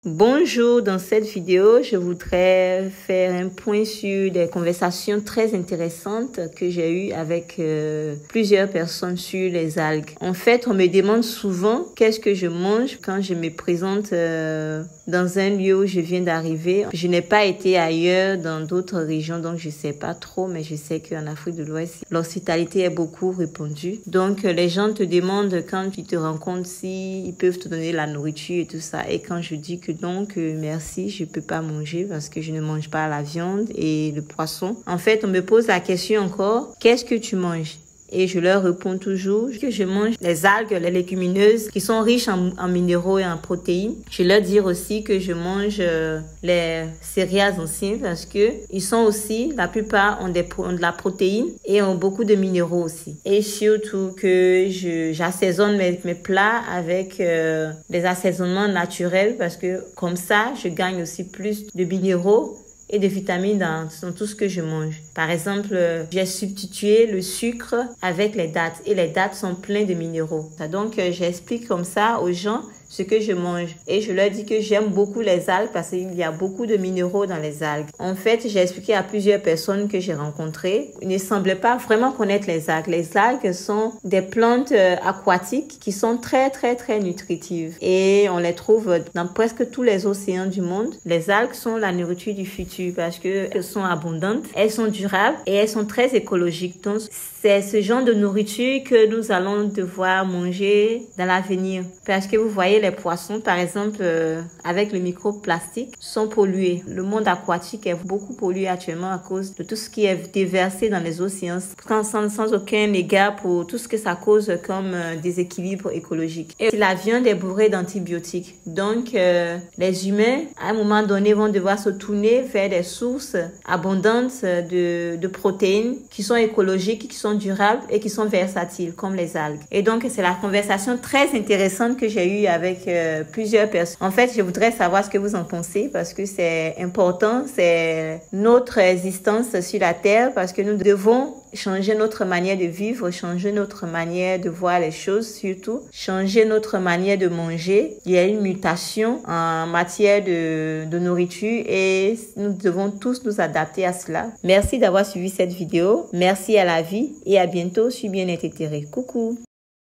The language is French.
Bonjour, dans cette vidéo, je voudrais faire un point sur des conversations très intéressantes que j'ai eues avec plusieurs personnes sur les algues. En fait, on me demande souvent qu'est-ce que je mange quand je me présente dans un lieu où je viens d'arriver. Je n'ai pas été ailleurs dans d'autres régions, donc je sais pas trop, mais je sais qu'en Afrique de l'Ouest, l'hospitalité est beaucoup répandue. Donc, les gens te demandent quand tu te rencontres si ils peuvent te donner la nourriture et tout ça. Et quand je dis que donc merci, je peux pas manger parce que je ne mange pas la viande et le poisson. En fait, on me pose la question encore, qu'est-ce que tu manges? Et je leur réponds toujours que je mange les algues, les légumineuses qui sont riches en minéraux et en protéines. Je leur dis aussi que je mange les céréales anciennes parce que ils sont aussi, la plupart ont de la protéine et ont beaucoup de minéraux aussi. Et surtout que j'assaisonne mes plats avec des assaisonnements naturels parce que comme ça, je gagne aussi plus de minéraux et de vitamines dans tout ce que je mange. Par exemple, j'ai substitué le sucre avec les dattes et les dattes sont pleines de minéraux. Donc, j'explique comme ça aux gens ce que je mange et je leur dis que j'aime beaucoup les algues parce qu'il y a beaucoup de minéraux dans les algues. En fait, j'ai expliqué à plusieurs personnes que j'ai rencontrées. Ils ne semblaient pas vraiment connaître les algues. Les algues sont des plantes aquatiques qui sont très nutritives et on les trouve dans presque tous les océans du monde. Les algues sont la nourriture du futur parce que elles sont abondantes, elles sont durables et elles sont très écologiques. Donc, c'est ce genre de nourriture que nous allons devoir manger dans l'avenir parce que vous voyez les poissons, par exemple, avec le microplastique, sont pollués. Le monde aquatique est beaucoup pollué actuellement à cause de tout ce qui est déversé dans les océans, sans aucun égard pour tout ce que ça cause comme déséquilibre écologique. Et la viande est bourrée d'antibiotiques. Donc, les humains, à un moment donné, vont devoir se tourner vers des sources abondantes de protéines qui sont écologiques, qui sont durables et qui sont versatiles, comme les algues. Et donc, c'est la conversation très intéressante que j'ai eue avec plusieurs personnes. En fait, je voudrais savoir ce que vous en pensez parce que c'est important, c'est notre existence sur la Terre parce que nous devons changer notre manière de vivre, changer notre manière de voir les choses, surtout changer notre manière de manger. Il y a une mutation en matière de nourriture et nous devons tous nous adapter à cela. Merci d'avoir suivi cette vidéo. Merci à la vie et à bientôt sur Bien-être Éthéré. Coucou!